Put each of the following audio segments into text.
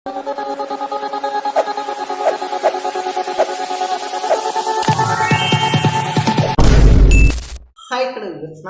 நம்ம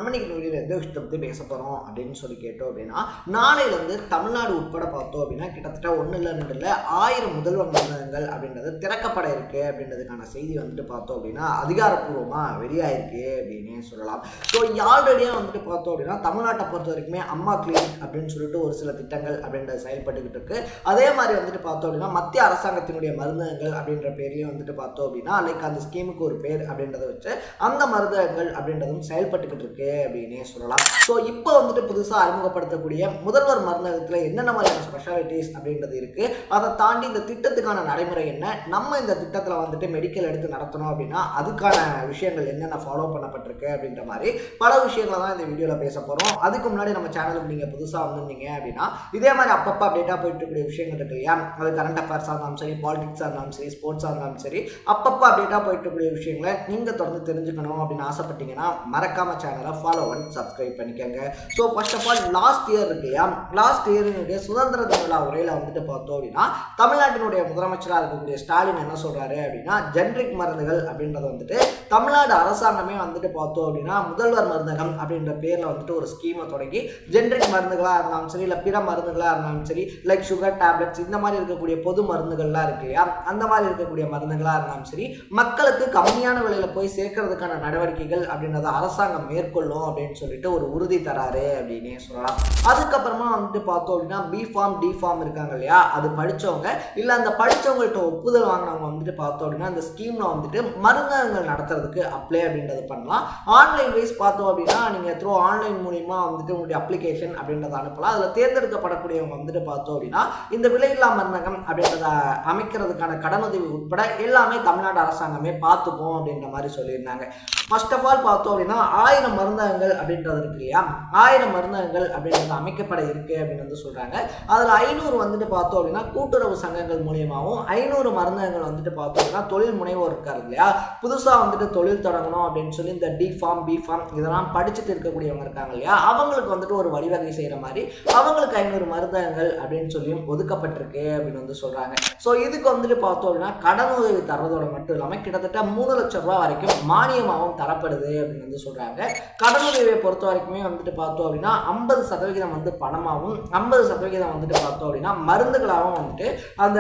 இன்னைக்கு எந்த விஷயத்தை பற்றி பேச போகிறோம் அப்படின்னு சொல்லி கேட்டோம் அப்படின்னா, நாளையிலேருந்து தமிழ்நாடு உட்பட பார்த்தோம் அப்படின்னா கிட்டத்தட்ட 1 இல்லை 2 இல்லை 1000 முதல்வர் மண்டலங்கள் அப்படின்றது திறக்கப்பட இருக்கு அப்படின்றதுக்கான செய்தி வந்துட்டு பார்த்தோம் அப்படின்னா அதிகாரப்பூர்வமாக வெளியாயிருக்கு அப்படின்னு சொல்லலாம். ஸோ ஆல்ரெடியாக வந்துட்டு பார்த்தோம் அப்படின்னா தமிழ்நாட்டை பொறுத்த வரைக்குமே அம்மா கிளினிக் அப்படின்னு சொல்லிட்டு ஒரு சில திட்டங்கள் அப்படின்றது செயல்பட்டுக்கிட்டு இருக்கு. அதே மாதிரி வந்துட்டு பார்த்தோம் அப்படின்னா மத்திய அரசாங்கத்தினுடைய மருந்தகங்கள் அப்படின்ற பேர்லையும் வந்துட்டு பார்த்தோம் அப்படின்னா லைக் அந்த ஸ்கீமுக்கு ஒரு பேர் அப்படின்றத வச்சு அந்த மருந்தகங்கள் அப்படின்றதும் செயல்பட்டுக்கிட்டு இருக்கு அப்படின்னே சொல்லலாம். ஸோ இப்போ வந்துட்டு புதுசாக அறிமுகப்படுத்தக்கூடிய முதல்வர் மருந்தகத்தில் என்னென்ன மாதிரியான ஸ்பெஷாலிட்டிஸ் அப்படின்றது இருக்கு, அதை தாண்டி இந்த திட்டத்துக்கான நடைமுறை என்ன, நம்ம இந்த திட்டத்தில் வந்துட்டு மெடிக்கல் எடுத்து நடத்தணும் அப்படின்னா அதுக்கான விஷயங்கள் என்னென்ன ஃபாலோ பண்ணப்பட்டிருக்கு அப்படின்ற மாதிரி பல விஷயங்களை தான் இந்த வீடியோவில் பேச போகிறோம். அதுக்கு முன்னாடி நம்ம சேனலுக்கு நீங்கள் புதுசாக வந்திருந்தீங்க அப்படின்னா இதே மாதிரி அப்பப்போ அப்டேட்டாக போயிட்டு இருக்கக்கூடிய விஷயங்கள் இருக்கு இல்லையா, அது கரண்ட் அஃபேர்ஸாக இருந்தாலும் சரி, பாலிடிக்ஸாக இருந்தாலும் சரி, ஸ்போர்ட்ஸாக இருந்தாலும் சரி, அப்பப்போ அப்டேட்டாக போயிட்டு இருக்கக்கூடிய விஷயங்களை நீங்கள் தொடர்ந்து தெரிஞ்சுக்கணும் அப்படின்னு ஆசைப்பட்டீங்கன்னா மறக்காம சேனலை ஃபாலோ பண்ணி சப்ஸ்கிரைப் பண்ணிக்கோங்க. So first of all last year இருக்கு இல்லையா, லாஸ்ட் இயரினுடைய சுதந்திர தின விழா உரையில் வந்துட்டு பார்த்தோம் அப்படின்னா தமிழ்நாட்டினுடைய முதலமைச்சராக இருக்கக்கூடிய ஸ்டாலின் என்ன சொல்றாரு அப்படின்னா, ஜென்ரிக் மருந்துகள் அப்படின்றத வந்துட்டு தமிழ்நாடு அரசாங்கமே வந்துட்டு பார்த்தோம் அப்படின்னா முதல்வர் மருந்தகம் அப்படின்ற பேரில் வந்துட்டு ஒரு ஸ்கீமை தொடங்கி ஜென்ரிக் மருந்துகளாக இருந்தாலும் சரி, இல்லை பிற மருந்துகளாக இருந்தாலும் சரி, லைக் சுகர் டேப்லெட்ஸ் இந்த மாதிரி இருக்கக்கூடிய பொது மருந்துகள்லாம் இருக்கு இல்லையா, அந்த மாதிரி இருக்கக்கூடிய மருந்துகளாக இருந்தாலும் சரி மக்களுக்கு கம்மியான விலையில் போய் சேர்க்கறதுக்கான நடவடிக்கைகள் அப்படின்றத அரசாங்கம் மேற்கொள்ளும் அப்படின்னு சொல்லிட்டு ஒரு உறுதி தராரு அப்படின்னே சொல்லலாம். அதுக்கப்புறமா வந்துட்டு பார்த்தோம் அப்படின்னா பிஃபார்ம் டிஃபார்ம் இருக்காங்க இல்லையா, அது படித்தவங்க இல்லை அந்த படித்தவங்கள்ட்ட ஒப்புதல் வாங்கினவங்க வந்துட்டு பார்த்தோம் அப்படின்னா அந்த ஸ்கீமில் வந்துட்டு மருந்தகங்கள் நடத்துறதுக்கு அப்ளை அப்படின்றது பண்ணலாம். ஆன்லைன் வைஸ் பார்த்தோம் அப்படின்னா நீங்கள் த்ரூ ஆன்லைன் மூலிமா வந்துட்டு உங்களுடைய அப்ளிகேஷன் அப்படின்றத அனுப்பலாம். அதில் தேர்ந்தெடுக்கப்படக்கூடியவங்க வந்துட்டு பார்த்தோம் அப்படின்னா இந்த விலையில்லா மருந்தகம் அப்படின்றத அமைக்கிறதுக்கான கடனுதவி உட்பட எல்லாமே தமிழ்நாடு அரசாங்கமே பார்த்துப்போம் அப்படின்ற மாதிரி சொல்லியிருந்தாங்க. ஃபர்ஸ்ட் ஆஃப் ஆல் பார்த்தோம் அப்படின்னா 1000 மருந்தகங்கள் அப்படின்றது இருக்கு இல்லையா, 1000 மருந்தகங்கள் அப்படின்றது அமைக்கப்பட இருக்கு அப்படின்னு வந்து சொல்றாங்க. அதில் 500 வந்துட்டு பார்த்தோம் அப்படின்னா கூட்டுறவு சங்கங்கள் மூலியமாகவும் 500 மருந்தகங்கள் வந்துட்டு பார்த்தோம் அப்படின்னா தொழில் முனைவோர் இருக்காரு இல்லையா, புதுசாக வந்துட்டு தொழில் தொடங்கணும் அப்படின்னு சொல்லி இந்த டிஃபார்ம் பிஃபார்ம் இதெல்லாம் படிச்சுட்டு இருக்கக்கூடியவங்க இருக்காங்க இல்லையா, அவங்களுக்கு வந்துட்டு ஒரு வழிவகை செய்கிற மாதிரி அவங்களுக்கு 500 மருந்தகங்கள் அப்படின்னு சொல்லியும் ஒதுக்கப்பட்டிருக்கு அப்படின்னு வந்து சொல்றாங்க. ஸோ இதுக்கு வந்துட்டு பார்த்தோம் அப்படின்னா கடனுதவி தர்றதோட மட்டும் இல்லாமல் கிட்டத்தட்ட 3 லட்சம் ரூபாய் வரைக்கும் மானியமாகவும் தரப்படுது அப்படின்னு வந்து சொல்றாங்க. கடனுதவியை பொறுத்த வரைக்குமே வந்துட்டு பார்த்தோம் அப்படின்னா 50% வந்து பணமாகவும் 50% வந்துட்டு பார்த்தோம் அப்படின்னா மருந்துகளாகவும் வந்துட்டு அந்த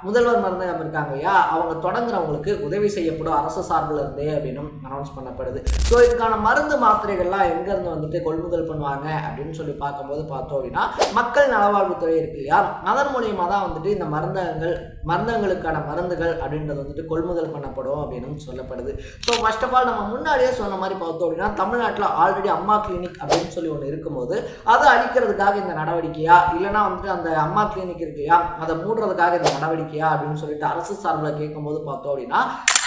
முதல்வர் மருந்தகம் இருக்காங்க இல்லையா அவங்க தொடங்குறவங்களுக்கு உதவி செய்யப்படும் அரசு சார்பில் இருந்தே அப்படின்னு அனௌன்ஸ் பண்ணப்படுது. ஸோ இதுக்கான மருந்து மாத்திரைகள்லாம் எங்கேருந்து வந்துட்டு கொள்முதல் பண்ணுவாங்க அப்படின்னு சொல்லி பார்க்கும்போது பார்த்தோம் அப்படின்னா மக்கள் நலவாழ்வுத்துறை இருக்கு இல்லையா, அதன் மூலியமாக தான் வந்துட்டு இந்த மருந்தகங்களுக்கான மருந்துகள் அப்படின்றது வந்துட்டு கொள்முதல் பண்ணப்படும் அப்படின்னு சொல்லப்படுது. ஸோ ஃபர்ஸ்ட் ஆஃப் ஆல் நம்ம முன்னாடியே சொன்ன மாதிரி பார்த்தோம் அப்படின்னா தமிழ்நாட்டில் ஆல்ரெடி அம்மா கிளினிக் அப்படின்னு சொல்லி ஒன்று இருக்கும்போது அதை அழிக்கிறதுக்காக இந்த நடவடிக்கையா, இல்லைனா வந்துட்டு அந்த அம்மா கிளினிக் இருக்கையா அதை மூடுறதுக்காக இந்த நடவடிக்கையா அப்படின்னு சொல்லிட்டு அரசு சார்பில் கேட்கும்போது பார்த்தோம் அப்படின்னா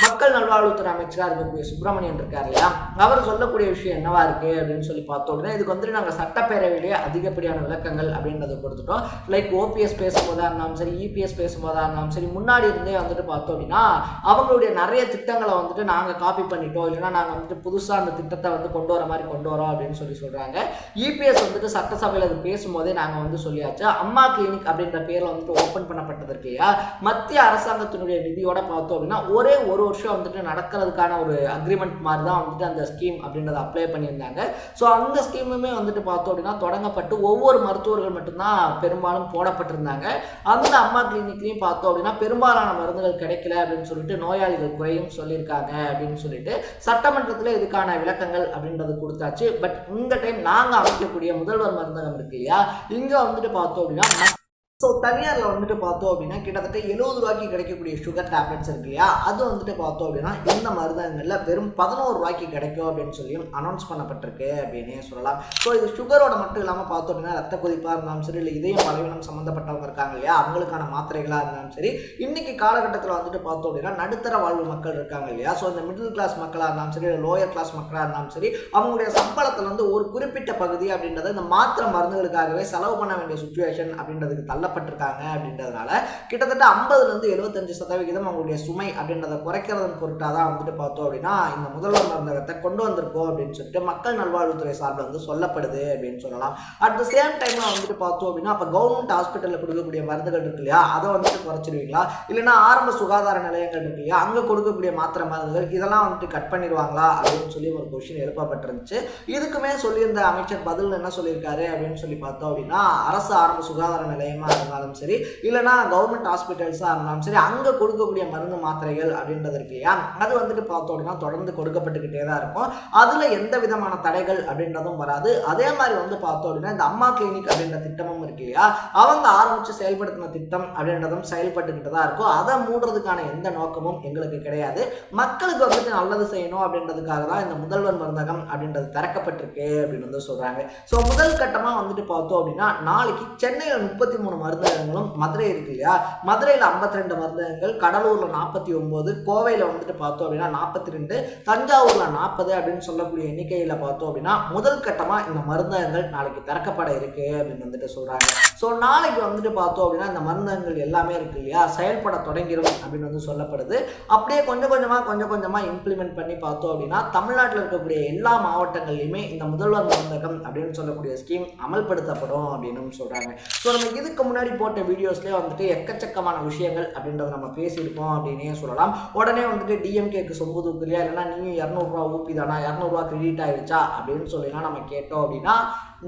மக்கள் நல்வாழ்வுத்துறை அமைச்சராக இருக்கக்கூடிய சுப்பிரமணியன் இருக்கார் இல்லையா, அவர் சொல்லக்கூடிய விஷயம் என்னவா இருக்கு அப்படின்னு சொல்லி பார்த்தோம் அப்படின்னா இதுக்கு வந்துட்டு நாங்கள் சட்டப்பேரவையிலேயே அதிகப்படியான விளக்கங்கள் அப்படின்றத கொடுத்துட்டோம். லைக் ஓபிஎஸ் பேசும்போதா இருந்தாலும் சரி, இபிஎஸ் பேசும்போதா இருந்தாலும் சரி, முன்னாடி இருந்தே வந்துட்டு பார்த்தோம் அப்படின்னா அவங்களுடைய நிறைய திட்டங்களை வந்துட்டு நாங்கள் காப்பி பண்ணிட்டோம், இல்லைன்னா நாங்கள் வந்துட்டு புதுசாக அந்த திட்டத்தை வந்து கொண்டு வர மாதிரி கொண்டு வரோம் அப்படின்னு சொல்லி சொல்கிறாங்க. இபிஎஸ் வந்துட்டு சட்டசபையில் அது பேசும்போதே நாங்கள் வந்து சொல்லியாச்சு அம்மா கிளினிக் அப்படின்ற பேரில் வந்துட்டு ஓப்பன் பண்ணப்பட்டதற்கு இல்லையா மத்திய அரசாங்கத்தினுடைய நிதியோட பார்த்தோம் அப்படின்னா ஒரே ஒரு வருஷம் வந்துட்டு நடக்கிறதுக்கான ஒரு அக்ரிமெண்ட் மாதிரி தான் வந்துட்டு அந்த ஸ்கீம் அப்படின்றத அப்ளை பண்ணியிருந்தாங்க. ஸோ அந்த ஸ்கீமுமே வந்துட்டு பார்த்தோம் அப்படின்னா தொடங்கப்பட்டு ஒவ்வொரு மருத்துவர்கள் மட்டும்தான் பெரும்பாலும் போடப்பட்டிருந்தாங்க. அந்த அம்மா கிளினிக்லையும் பார்த்தோம் அப்படின்னா பெரும்பாலான மருந்துகள் கிடைக்கல அப்படின்னு சொல்லிட்டு நோயாளிகள் குறையும் சொல்லியிருக்காங்க அப்படின்னு சொல்லிட்டு சட்டமன்றத்தில் இதுக்கான விளக்கங்கள் அப்படின்றது கொடுத்தாச்சு. பட் இந்த டைம் நாங்கள் அமைக்கக்கூடிய முதல்வர் மருந்தகம் இருக்கு இல்லையா, இங்கே வந்துட்டு பார்த்தோம் அப்படின்னா ஸோ தனியாரில் வந்துட்டு பார்த்தோம் அப்படின்னா கிட்டத்தட்ட 70 ரூபாய்க்கு கிடைக்கக்கூடிய சுகர் டேப்லெட்ஸ் இருக்கு இல்லையா, அது வந்துட்டு பார்த்தோம் அப்படின்னா இந்த மருந்தகங்களில் வெறும் 11 ரூபாய்க்கு கிடைக்கும் அப்படின்னு சொல்லியும் அனௌன்ஸ் பண்ணப்பட்டிருக்கு அப்படின்னே சொல்லலாம். ஸோ இது சுகரோட மட்டும் இல்லாமல் பார்த்தோம் அப்படின்னா ரத்த கொதிப்பாக இருந்தாலும் சரி, இல்லை இதயம் பலவீனம் சம்மந்தப்பட்டவங்க இருக்காங்க இல்லையா அவங்களுக்கான மாத்திரைகளாக இருந்தாலும் சரி, இன்னைக்கு காலகட்டத்தில் வந்துட்டு பார்த்தோம் அப்படின்னா நடுத்தர வாழ்வு மக்கள் இருக்காங்க இல்லையா, ஸோ இந்த மிடில் கிளாஸ் மக்களாக இருந்தாலும் சரி, இல்லை லோயர் கிளாஸ் மக்களாக இருந்தாலும் சரி, அவங்களுடைய சம்பளத்தில் வந்து ஒரு குறிப்பிட்ட பகுதி அப்படின்றத இந்த மாத்திரை மருந்துகளுக்காகவே செலவு பண்ண வேண்டிய சுச்சுவேஷன் அப்படின்றதுக்கு தள்ள தள்ளப்பட்டிருக்காங்க அப்படின்றதுனால கிட்டத்தட்ட 50-75% அவங்களுடைய சுமை அப்படின்றத குறைக்கிறதன் பொருட்டாக தான் வந்துட்டு பார்த்தோம் அப்படின்னா இந்த முதல்வர் மருந்தகத்தை கொண்டு வந்திருக்கோம் அப்படின்னு சொல்லிட்டு மக்கள் நல்வாழ்வுத்துறை சார்பில் வந்து சொல்லப்படுது அப்படின்னு சொல்லலாம். அட் த சேம் டைம்ல வந்துட்டு பார்த்தோம் அப்படின்னா அப்போ கவர்மெண்ட் ஹாஸ்பிட்டலில் கொடுக்கக்கூடிய மருந்துகள் இருக்கு இல்லையா, அதை வந்துட்டு குறைச்சிடுவீங்களா, இல்லைன்னா ஆரம்ப சுகாதார நிலையங்கள் இருக்கு இல்லையா, அங்கே கொடுக்கக்கூடிய மாத்திரை மருந்துகள் இதெல்லாம் வந்துட்டு கட் பண்ணிடுவாங்களா அப்படின்னு சொல்லி ஒரு கொஸ்டின் எழுப்பப்பட்டிருந்துச்சு. இதுக்குமே சொல்லியிருந்த அமைச்சர் பதில் என்ன சொல்லியிருக்காரு அப்படின்னு சொல்லி பார்த்தோம் அப்படின்னா, அரசு ஆரம்ப சுகாதார நிலையமாக இருந்தாலும் சரி, இல்லைனா கவர்மெண்ட் ஹாஸ்பிட்டல்ஸாக இருந்தாலும் சரி, அங்கே கொடுக்கக்கூடிய மருந்து மாத்திரைகள் அப்படின்றது இருக்கு இல்லையா, அது வந்துட்டு பார்த்தோம் அப்படின்னா தொடர்ந்து கொடுக்கப்பட்டுக்கிட்டே தான் இருக்கும். அதில் எந்த விதமான தடைகள் அப்படின்றதும் வராது. அதே மாதிரி வந்து பார்த்தோம் அப்படின்னா இந்த அம்மா கிளினிக் அப்படின்ற திட்டமும் இருக்கு இல்லையா, அவங்க ஆரம்பித்து செயல்படுத்தின திட்டம் அப்படின்றதும் செயல்பட்டுக்கிட்டு தான் இருக்கும். அதை மூடுறதுக்கான எந்த நோக்கமும் எங்களுக்கு கிடையாது. மக்களுக்கு வந்துட்டு நல்லது செய்யணும் அப்படின்றதுக்காக தான் இந்த முதல்வர் மருந்தகம் அப்படின்றது திறக்கப்பட்டிருக்கு அப்படின்னு வந்து சொல்கிறாங்க. ஸோ முதல் கட்டமாக வந்துட்டு பார்த்தோம் அப்படின்னா நாளைக்கு சென்னையில் 33 மருந்தகங்களும், மதுரை இருக்கு இல்லையா, மதுரையில் 52 மருந்தகங்கள், கடலூரில் 49, கோவையில் வந்துட்டு பார்த்தோம் அப்படின்னா 42, தஞ்சாவூரில் 40 அப்படின்னு சொல்லக்கூடிய எண்ணிக்கையில் பார்த்தோம் அப்படின்னா முதல் கட்டமாக இந்த மருந்தகங்கள் நாளைக்கு திறக்கப்பட இருக்கு அப்படின்னு வந்துட்டு சொல்கிறாங்க. ஸோ நாளைக்கு வந்துட்டு பார்த்தோம் அப்படின்னா இந்த மருந்தகங்கள் எல்லாமே இருக்கு இல்லையா செயல்பட தொடங்கிடும் அப்படின்னு வந்து சொல்லப்படுது. அப்படியே கொஞ்சம் கொஞ்சமாக இம்ப்ளிமெண்ட் பண்ணி பார்த்தோம் அப்படின்னா தமிழ்நாட்டில் இருக்கக்கூடிய எல்லா மாவட்டங்கள்லையுமே இந்த முதல்வர் மருந்தகம் அப்படின்னு சொல்லக்கூடிய ஸ்கீம் அமல்படுத்தப்படும் அப்படின்னு சொல்கிறாங்க. ஸோ நம்ம இதுக்கு முன்னாடி போட்ட வீடியோஸ்லேயே வந்துட்டு எக்கச்சக்கமான விஷயங்கள் அப்படின்றத நம்ம பேசியிருக்கோம் அப்படின்னே சொல்லலாம். உடனே வந்துட்டு டிஎம்கேக்கு சொம்பு தூக்குறியா, இல்லைன்னா நீயும் 200 ரூபா ஊப்பி தானா, 200 ரூபா கிரெடிட் ஆகிடுச்சா அப்படின்னு சொல்லிலாம் நம்ம கேட்டோம் அப்படின்னா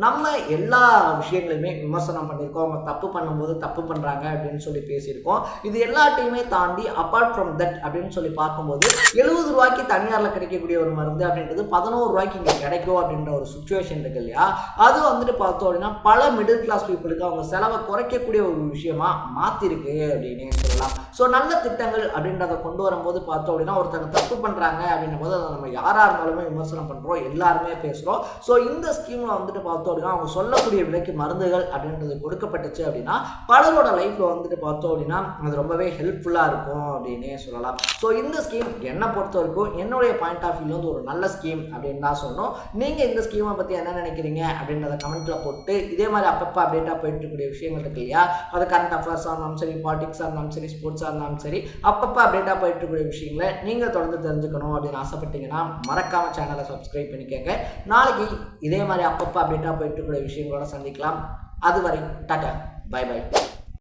நம்ம எல்லா விஷயங்களையுமே விமர்சனம் பண்ணியிருக்கோம். அவங்க தப்பு பண்ணும்போது தப்பு பண்ணுறாங்க அப்படின்னு சொல்லி பேசியிருக்கோம். இது எல்லாத்தையுமே தாண்டி அப்பார்ட் ஃப்ரம் தட் அப்படின்னு சொல்லி பார்க்கும்போது 70 ரூபாய்க்கு தனியாரில் கிடைக்கக்கூடிய ஒரு மருந்து அப்படின்றது 11 ரூபாய்க்கு இங்கே கிடைக்கும் அப்படின்ற ஒரு சுச்சுவேஷன் இருக்கு இல்லையா, அது வந்துட்டு பார்த்தோம் அப்படின்னா பல மிடில் கிளாஸ் பீப்புளுக்கு அவங்க செலவை குறைக்கக்கூடிய ஒரு விஷயமா மாற்றிருக்கு அப்படின்னே சொல்லலாம். ஸோ நல்ல திட்டங்கள் அப்படின்றத கொண்டு வரும்போது பார்த்தோம் அப்படின்னா ஒருத்தங்க தப்பு பண்ணுறாங்க அப்படின்னும் போது அதை நம்ம யாராக இருந்தாலுமே விமர்சனம் பண்ணுறோம், எல்லாருமே பேசுகிறோம். ஸோ இந்த ஸ்கீமில் வந்துட்டு பார்த்தோம் அப்படின்னா அவங்க சொல்லக்கூடிய விலைக்கு மருந்துகள் அப்படின்றது கொடுக்கப்பட்டுச்சு அப்படின்னா பலரோட லைஃப்பில் வந்துட்டு பார்த்தோம் அப்படின்னா அது ரொம்பவே ஹெல்ப்ஃபுல்லாக இருக்கும் அப்படின்னே சொல்லலாம். ஸோ இந்த ஸ்கீம் என்னை பொறுத்த வரைக்கும் என்னுடைய பாயிண்ட் ஆஃப் வியூ வந்து ஒரு நல்ல ஸ்கீம் அப்படின்னு தான் சொல்லணும். நீங்கள் இந்த ஸ்கீமை பற்றி என்ன நினைக்கிறீங்க அப்படின்றத கமெண்ட்டில் போட்டு இதே மாதிரி அப்பப்போ அப்டேட்டாக போயிட்டு இருக்கக்கூடிய விஷயங்கள் இருக்கு இல்லையா, அது கரண்ட் அஃபேர்ஸாக இருந்தாலும் சரி, பாலிடிக்ஸாக இருந்தாலும் சரி, ஸ்போர்ட்ஸாக இருந்தாலும் சரி, அப்பப்போ அப்டேட்டாக போயிட்டு இருக்கக்கூடிய விஷயங்களை நீங்கள் தொடர்ந்து தெரிஞ்சுக்கணும் அப்படின்னு ஆசைப்பட்டீங்கன்னா மறக்காம சேனலை சப்ஸ்கிரைப் பண்ணிக்கங்க. நாளைக்கு இதே மாதிரி அப்பப்போ அப்டேட்டாக போயிட்டு இருக்கக்கூடிய விஷயங்களோட சந்திக்கலாம். அதுவரை டாடா, பை பை.